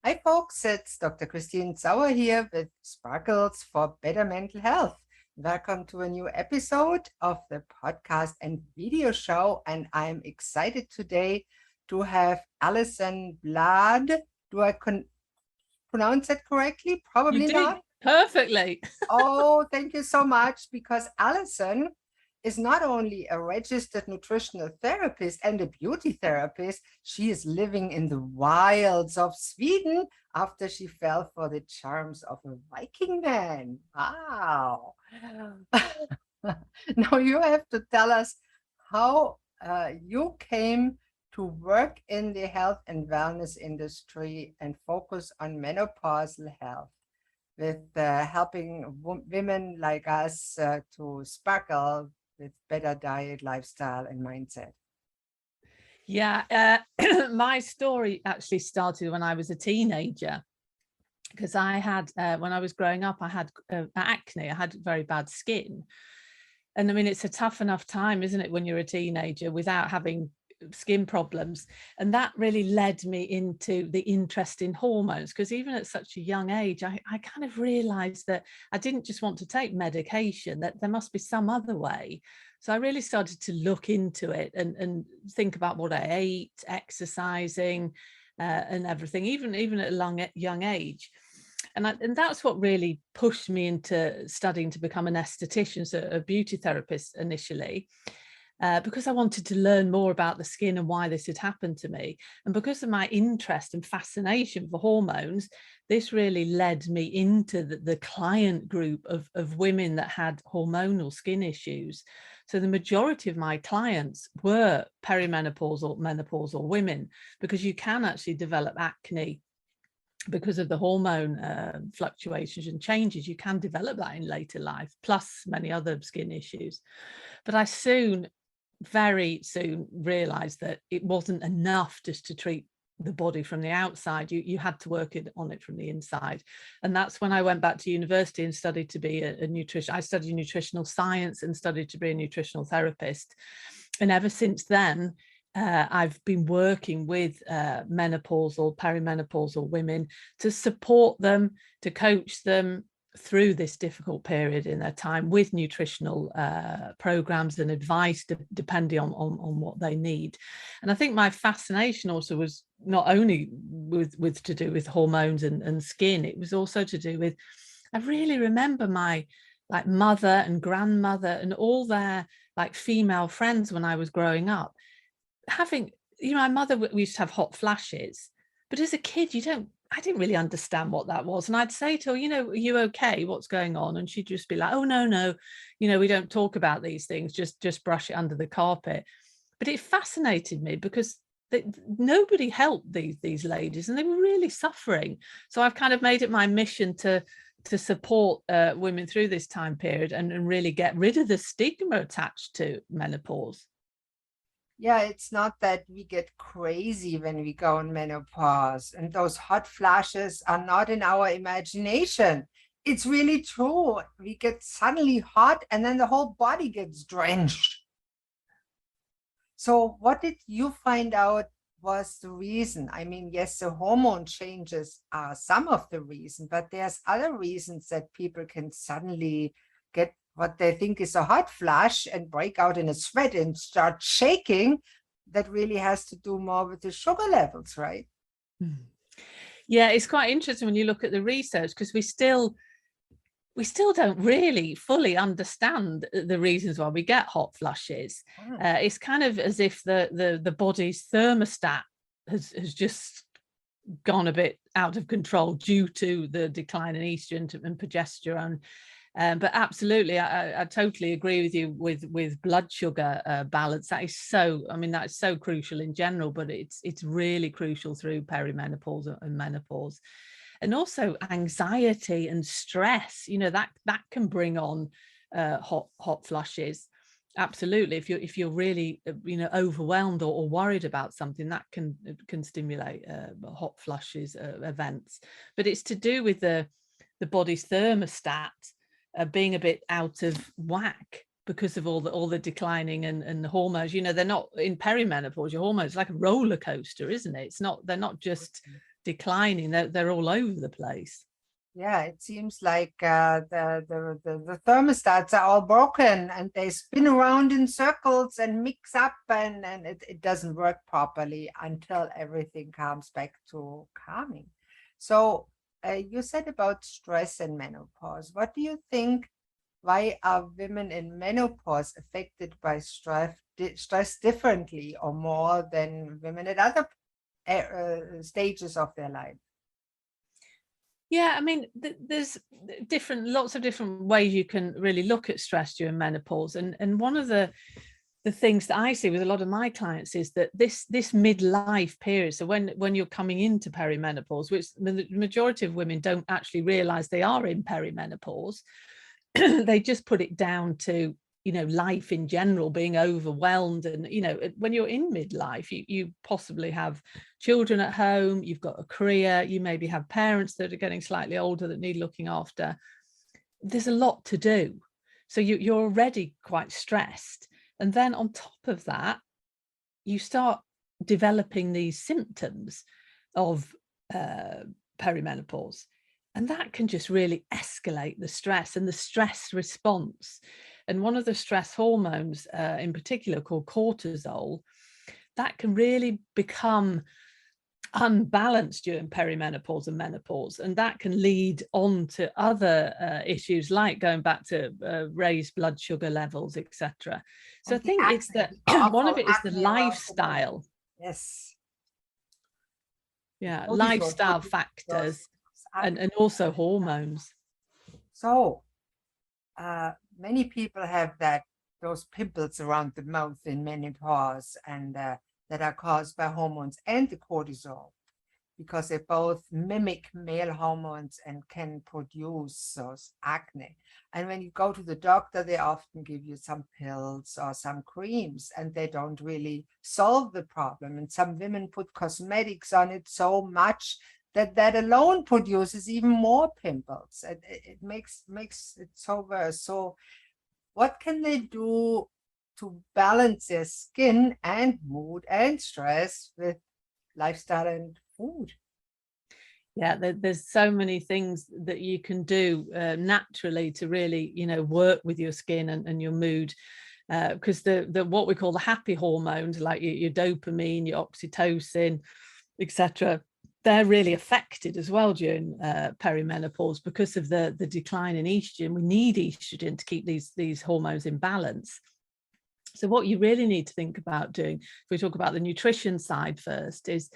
Hi folks, it's Dr. Christine Sauer here with Sparkles for Better Mental Health. Welcome to a new episode of the podcast and video show, and I'm excited today to have Alison Bladh. Do I pronounce it correctly? You Probably did not. perfectly. Oh, thank you so much, because Alison is not only a registered nutritional therapist and a beauty therapist, she is living in the wilds of Sweden after she fell for the charms of a Viking man. Wow. Now you have to tell us how you came to work in the health and wellness industry and focus on menopausal health with helping women like us to sparkle with better diet, lifestyle, and mindset. Yeah, my story actually started when I was a teenager, because I had, when I was growing up, I had acne. I had very bad skin. And I mean, it's a tough enough time, isn't it, when you're a teenager without having skin problems. And that really led me into the interest in hormones, because even at such a young age, I kind of realized that I didn't just want to take medication, that there must be some other way. So I really started to look into it and think about what I ate, exercising, and everything, even at a young age. And that's what really pushed me into studying to become an esthetician, so a beauty therapist initially. Because I wanted to learn more about the skin and why this had happened to me. And because of my interest and fascination for hormones, this really led me into the client group of women that had hormonal skin issues. So the majority of my clients were perimenopausal, menopausal women, because you can actually develop acne because of the hormone fluctuations and changes. You can develop that in later life, plus many other skin issues. But I very soon realized that it wasn't enough just to treat the body from the outside. You had to work on it from the inside. And that's when I went back to university and studied to be a nutrition. I studied nutritional science and studied to be a nutritional therapist. And ever since then, I've been working with menopausal, perimenopausal women to support them, to coach them through this difficult period in their time with nutritional programs and advice, depending on what they need. And I think my fascination also was not only with to do with hormones and skin, it was also to do with, I really remember my mother and grandmother and all their female friends when I was growing up having, my mother, we used to have hot flashes, but as a kid, I didn't really understand what that was. And I'd say to her, are you okay? What's going on? And she'd just be like, oh, no, we don't talk about these things, just brush it under the carpet. But it fascinated me because nobody helped these ladies and they were really suffering. So I've kind of made it my mission to support women through this time period and really get rid of the stigma attached to menopause. Yeah, it's not that we get crazy when we go in menopause, and those hot flashes are not in our imagination. It's really true. We get suddenly hot and then the whole body gets drenched. So what did you find out was the reason? I mean, yes, the hormone changes are some of the reason, but there's other reasons that people can suddenly get what they think is a hot flash and break out in a sweat and start shaking. That really has to do more with the sugar levels, right? Yeah, it's quite interesting when you look at the research, because we still don't really fully understand the reasons why we get hot flushes. It's kind of as if the body's thermostat has just gone a bit out of control due to the decline in estrogen and progesterone. But absolutely, I totally agree with you with blood sugar balance. That is that's so crucial in general, but it's really crucial through perimenopause and menopause. And also anxiety and stress, that can bring on hot flushes. Absolutely. If you're really overwhelmed or worried about something, that can stimulate hot flushes events. But it's to do with the body's thermostat being a bit out of whack because of all the declining and the hormones. They're not in perimenopause. Your hormones like a roller coaster, isn't it? They're not just declining. They're all over the place. Yeah, it seems like the thermostats are all broken and they spin around in circles and mix up, and it doesn't work properly until everything comes back to calming. So you said about stress and menopause. What do you think? Why are women in menopause affected by stress differently or more than women at other stages of their life? Yeah, I mean, there's lots of different ways you can really look at stress during menopause, and one of the things that I see with a lot of my clients is that this midlife period, so when you're coming into perimenopause, which the majority of women don't actually realize they are in perimenopause, they just put it down to, you know, life in general being overwhelmed. And, you know, when you're in midlife, you possibly have children at home, you've got a career, you maybe have parents that are getting slightly older that need looking after. There's a lot to do. So you're already quite stressed. And then on top of that, you start developing these symptoms of perimenopause. And that can just really escalate the stress and the stress response. And one of the stress hormones in particular, called cortisol, that can really become unbalanced during perimenopause and menopause. And that can lead on to other issues, like going back to raised blood sugar levels, etc. So I think it's that one of it is the lifestyle. Yes. Yeah, lifestyle factors and also hormones. So many people have those pimples around the mouth in menopause, and that are caused by hormones and the cortisol, because they both mimic male hormones and can produce those acne. And when you go to the doctor, they often give you some pills or some creams, and they don't really solve the problem. And some women put cosmetics on it so much that alone produces even more pimples. It makes it so worse. So what can they do to balance their skin and mood and stress with lifestyle and food? Yeah, there's so many things that you can do naturally to really, you know, work with your skin and your mood, because the what we call the happy hormones, like your dopamine, your oxytocin, etc., they're really affected as well during perimenopause because of the decline in estrogen. We need estrogen to keep these hormones in balance. So what you really need to think about doing, if we talk about the nutrition side first, is,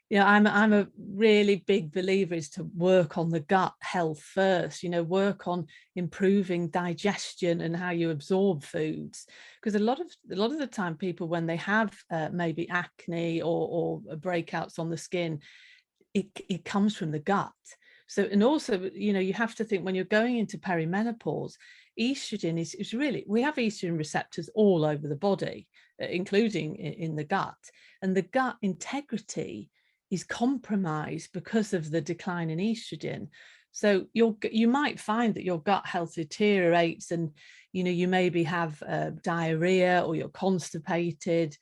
you know, I'm a really big believer is to work on the gut health first, you know, work on improving digestion and how you absorb foods. Because a lot of the time people, when they have maybe acne or breakouts on the skin, it comes from the gut. So, and also, you know, you have to think when you're going into perimenopause, estrogen is really, we have estrogen receptors all over the body, including in the gut, and the gut integrity is compromised because of the decline in estrogen. So you might find that your gut health deteriorates, and, you know, you maybe have diarrhea, or you're constipated.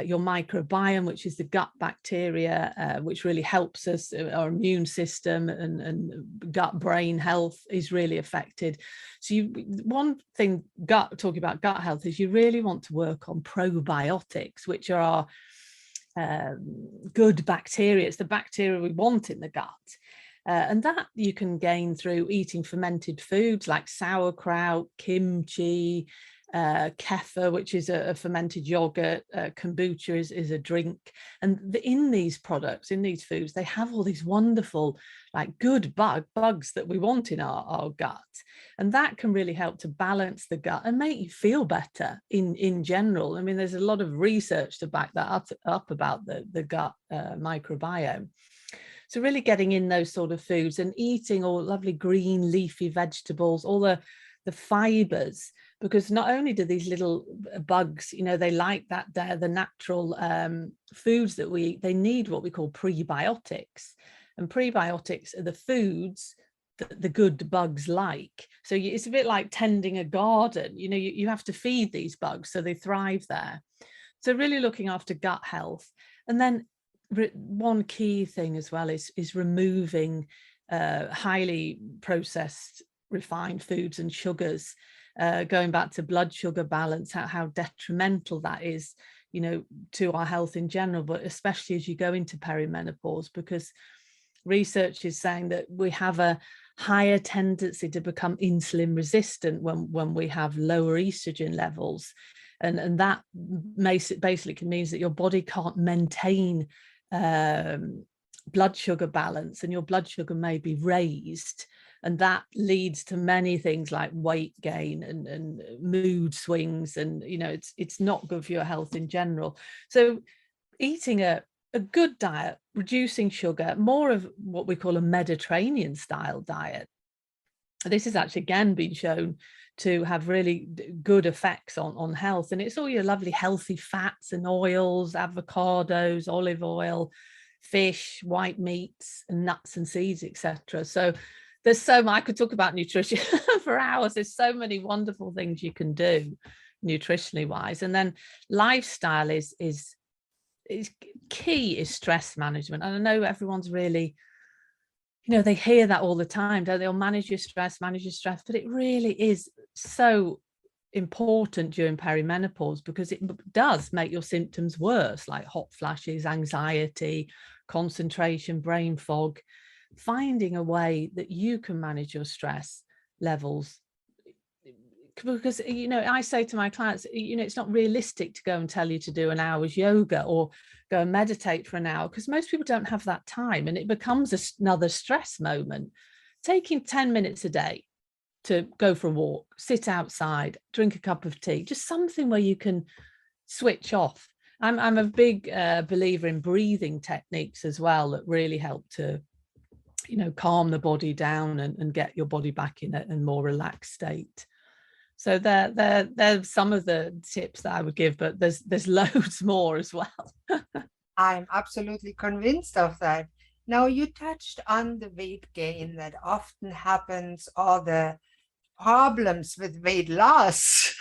Your microbiome, which is the gut bacteria, which really helps us, our immune system and gut brain health is really affected. So one thing talking about gut health is you really want to work on probiotics, which are our good bacteria. It's the bacteria we want in the gut. And that you can gain through eating fermented foods like sauerkraut, kimchi, kefir, which is a fermented yogurt, kombucha is a drink. And in these products, in these foods, they have all these wonderful, like good bugs that we want in our gut. And that can really help to balance the gut and make you feel better in general. I mean, there's a lot of research to back that up about the gut microbiome. So really getting in those sort of foods and eating all lovely green leafy vegetables, all the fibers, because not only do these little bugs, you know, they like that the natural foods that we eat, they need what we call prebiotics. And prebiotics are the foods that the good bugs like. So it's a bit like tending a garden, you know, you have to feed these bugs so they thrive there. So really looking after gut health. And then one key thing as well is removing highly processed refined foods and sugars, going back to blood sugar balance, how detrimental that is, you know, to our health in general, but especially as you go into perimenopause, because research is saying that we have a higher tendency to become insulin resistant when we have lower estrogen levels, and that basically means that your body can't maintain blood sugar balance, and your blood sugar may be raised, and that leads to many things like weight gain and mood swings, and you know, it's not good for your health in general. So eating a good diet, reducing sugar, more of what we call a Mediterranean style diet. This has actually again been shown to have really good effects on health, and it's all your lovely healthy fats and oils, avocados, olive oil, fish, white meats, and nuts and seeds, etc. So there's so much. I could talk about nutrition for hours. There's so many wonderful things you can do nutritionally wise. And then lifestyle is key, is stress management. And I know everyone's really, you know, they hear that all the time, don't they? They'll manage your stress, but it really is so important during perimenopause, because it does make your symptoms worse, like hot flashes, anxiety, concentration, brain fog. Finding a way that you can manage your stress levels, because, you know, I say to my clients, you know, it's not realistic to go and tell you to do an hour's yoga or go and meditate for an hour, because most people don't have that time, and it becomes another stress moment. Taking 10 minutes a day to go for a walk, sit outside, drink a cup of tea, just something where you can switch off. I'm a big believer in breathing techniques as well, that really help to, you know, calm the body down and get your body back in a more relaxed state. So they're some of the tips that I would give, but there's loads more as well. I'm absolutely convinced of that. Now, you touched on the weight gain that often happens, or the problems with weight loss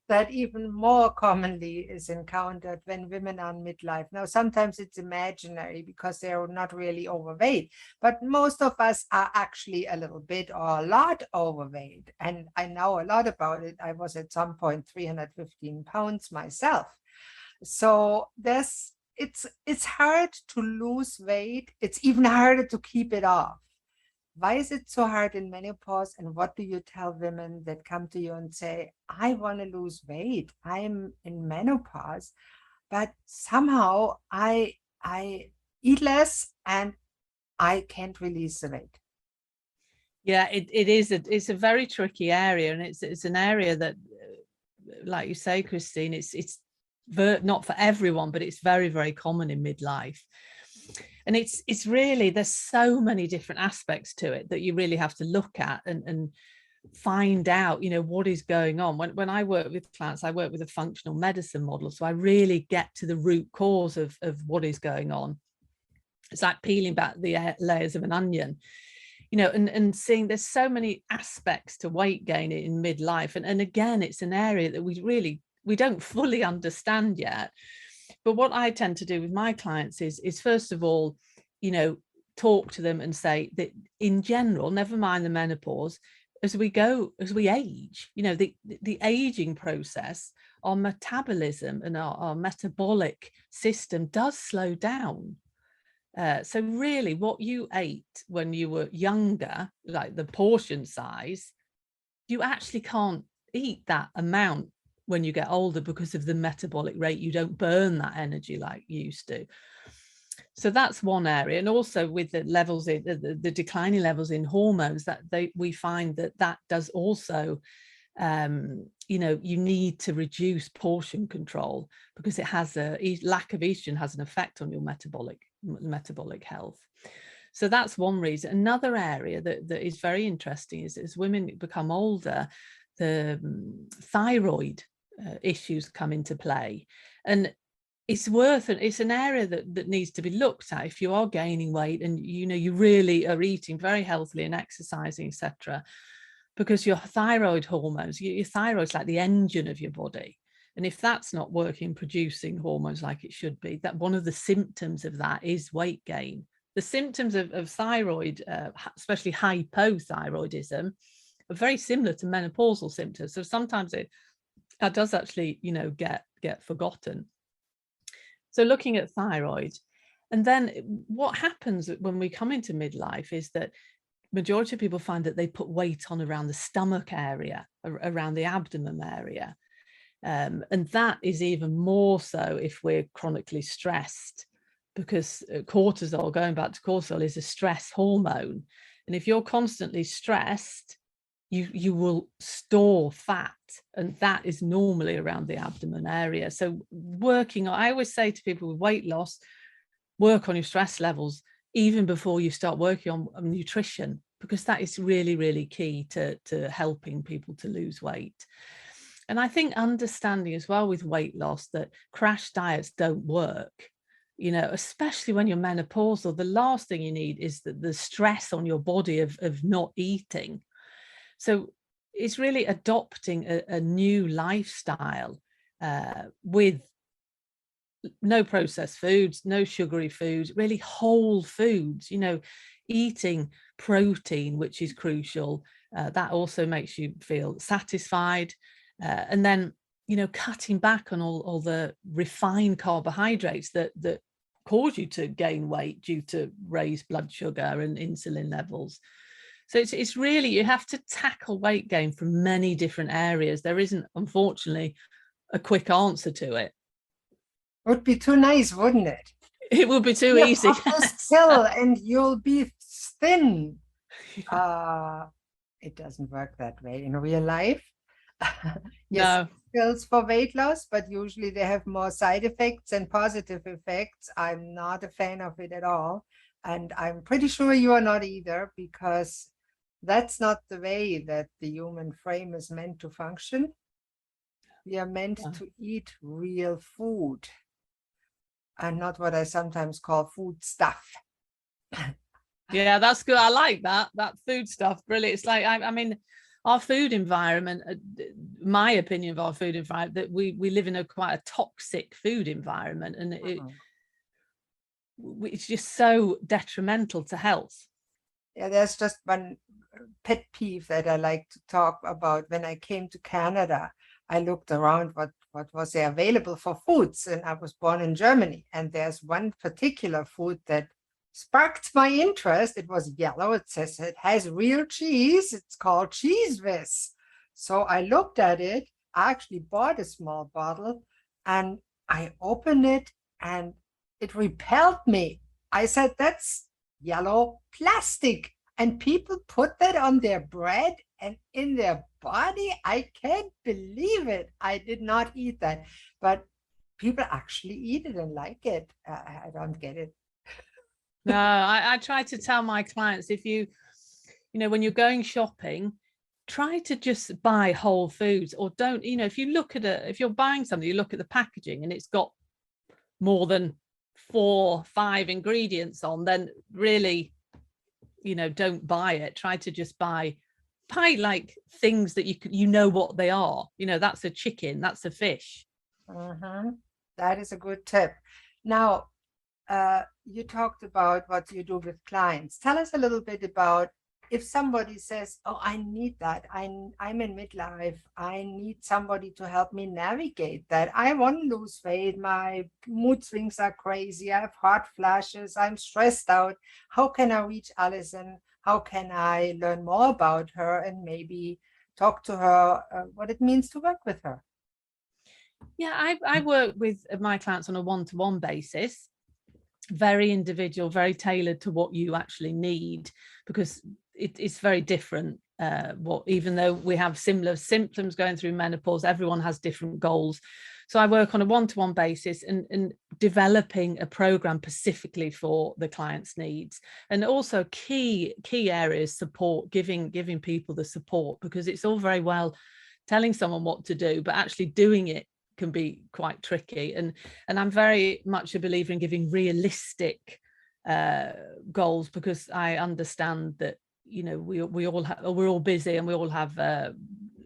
that even more commonly is encountered when women are in midlife. Now, sometimes it's imaginary because they're not really overweight, but most of us are actually a little bit or a lot overweight. And I know a lot about it. I was at some point 315 pounds myself. So it's hard to lose weight. It's even harder to keep it off. Why is it so hard in menopause? And what do you tell women that come to you and say, I want to lose weight, I'm in menopause, but somehow I eat less and I can't release the weight? Yeah, it's a very tricky area, and it's an area that, like you say, Christine, it's not for everyone, but it's very, very common in midlife. And it's really, there's so many different aspects to it that you really have to look at and find out, you know, what is going on. When I work with clients, I work with a functional medicine model, so I really get to the root cause of what is going on. It's like peeling back the layers of an onion, you know, and seeing there's so many aspects to weight gain in midlife, and again, it's an area that we don't fully understand yet. But what I tend to do with my clients is first of all, you know, talk to them and say that in general, never mind the menopause, as we age, you know, the aging process, our metabolism and our metabolic system does slow down. So really what you ate when you were younger, like the portion size, you actually can't eat that amount when you get older because of the metabolic rate. You don't burn that energy like you used to. So that's one area. And also with the levels in the declining levels in hormones, that we find that does also, you know, you need to reduce portion control, because it has lack of estrogen has an effect on your metabolic health. So that's one reason. Another area that is very interesting is as women become older, the thyroid issues come into play, and it's an area that needs to be looked at if you are gaining weight and you know you really are eating very healthily and exercising, etc., because your thyroid hormones, your thyroid's like the engine of your body, And if that's not working, producing hormones like it should be, that one of the symptoms of that is weight gain. The symptoms of thyroid, especially hypothyroidism, are very similar to menopausal symptoms. So sometimes it does actually, get forgotten. So looking at thyroid, and then what happens when we come into midlife is that majority of people find that they put weight on around the stomach area, around the abdomen area. And that is even more so if we're chronically stressed, because cortisol, going back to cortisol, is a stress hormone. And if you're constantly stressed, you will store fat, and that is normally around the abdomen area. So I always say to people with weight loss, work on your stress levels even before you start working on nutrition, because that is really, really key to helping people to lose weight. And I think understanding as well with weight loss that crash diets don't work, especially when you're menopausal. The last thing you need is the stress on your body of not eating. So it's really adopting a new lifestyle with no processed foods, no sugary foods, really whole foods, eating protein, which is crucial. That also makes you feel satisfied. And then, cutting back on all the refined carbohydrates that cause you to gain weight due to raised blood sugar and insulin levels. So it's really, you have to tackle weight gain from many different areas. There isn't, unfortunately, a quick answer to it. Would be too nice, wouldn't it? It would be too easy. This pill and you'll be thin. It doesn't work that way in real life. Yes, No. pills for weight loss, but usually they have more side effects than positive effects. I'm not a fan of it at all. And I'm pretty sure you are not either, because that's not the way that the human frame is meant to function. We are meant to eat real food and not what I sometimes call food stuff. Yeah, that's good. I like that food stuff. Brilliant. It's like, I mean, our food environment, my opinion of our food environment, that we live in quite a toxic food environment, and it's just so detrimental to health. Yeah, there's just one pet peeve that I like to talk about. When I came to Canada, I looked around what was there available for foods, and I was born in Germany, and there's one particular food that sparked my interest. It was yellow. It says it has real cheese. It's called cheese whiz. So I looked at it. I actually bought a small bottle and I opened it and it repelled me. I said, that's yellow plastic. And people put that on their bread and in their body. I can't believe it. I did not eat that, but people actually eat it and like it. I don't get it. No, I try to tell my clients, if when you're going shopping, try to just buy whole foods, or don't, if you're buying something, you look at the packaging and it's got more than 4-5 ingredients on, then really, don't buy it. Try to just buy like things that you know what they are. That's a chicken, that's a fish. That is a good tip. Now, you talked about what you do with clients. Tell us a little bit about if somebody says, oh, I need that. I'm in midlife. I need somebody to help me navigate that. I want to lose weight. My mood swings are crazy. I have hot flashes. I'm stressed out. How can I reach Alison? How can I learn more about her and maybe talk to her what it means to work with her? Yeah, I work with my clients on a one-to-one basis. Very individual, very tailored to what you actually need, because it's very different. Even though we have similar symptoms going through menopause, everyone has different goals. So I work on a one-to-one basis and developing a program specifically for the client's needs, and also key areas, support, giving people the support, because it's all very well telling someone what to do, but actually doing it can be quite tricky. And I'm very much a believer in giving realistic goals, because I understand that we're all busy and we all have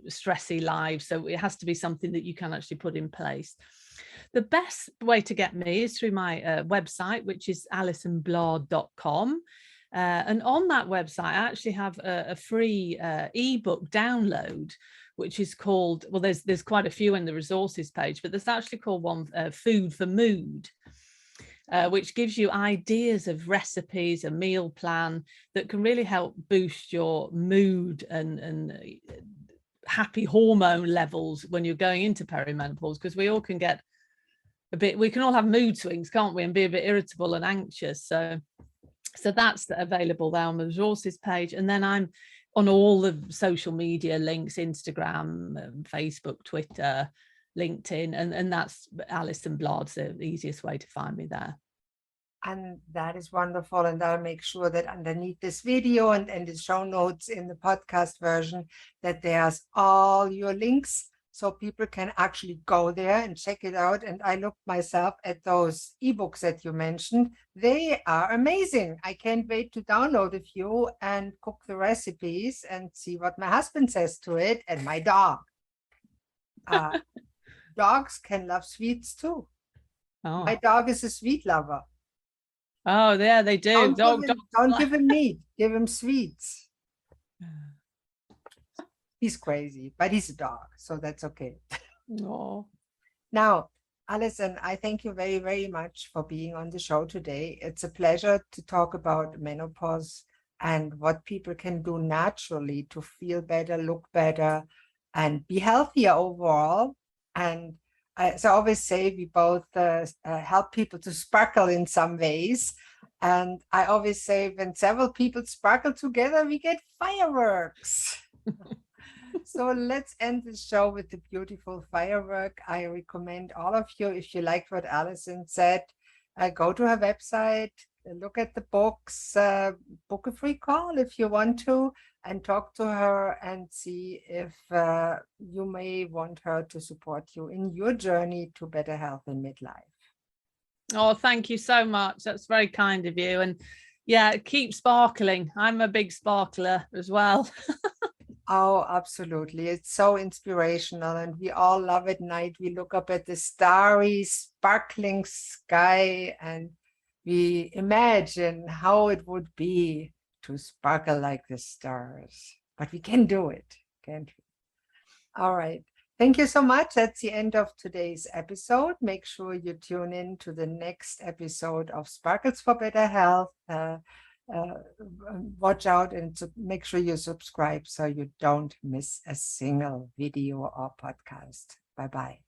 stressy lives. So it has to be something that you can actually put in place. The best way to get me is through my website, which is alisonbladh.com. And on that website, I actually have a free ebook download, which is called, well, there's quite a few in the resources page, but there's actually called one, Food for Mood, which gives you ideas of recipes, a meal plan that can really help boost your mood and happy hormone levels when you're going into perimenopause, because we all can get we can all have mood swings, can't we, and be a bit irritable and anxious. So that's available there on the resources page. And then I'm on all the social media links, Instagram, Facebook, Twitter, LinkedIn, and that's Alison Bladh, the easiest way to find me there. And that is wonderful. And I'll make sure that underneath this video and the show notes in the podcast version, that there's all your links, so people can actually go there and check it out. And I looked myself at those ebooks that you mentioned. They are amazing. I can't wait to download a few and cook the recipes and see what my husband says to it, and my dog. Dogs can love sweets too. Oh. My dog is a sweet lover. Oh, yeah, they do. Don't give him meat, give him sweets. He's crazy, but he's a dog, so that's okay. Oh. Now, Alison, I thank you very, very much for being on the show today. It's a pleasure to talk about menopause and what people can do naturally to feel better, look better, and be healthier overall. And as I always say, we both help people to sparkle in some ways. And I always say, when several people sparkle together, we get fireworks. So let's end the show with the beautiful firework. I recommend all of you, if you like what Alison said, go to her website, look at the books, book a free call if you want to, and talk to her and see if you may want her to support you in your journey to better health in midlife. Oh, thank you so much. That's very kind of you. And yeah, keep sparkling. I'm a big sparkler as well. Oh, absolutely. It's so inspirational, and we all love at night. We look up at the starry, sparkling sky, and we imagine how it would be to sparkle like the stars. But we can do it, can't we? All right. Thank you so much. That's the end of today's episode. Make sure you tune in to the next episode of Sparkles for Better Health. Watch out and make sure you subscribe so you don't miss a single video or podcast. Bye-bye.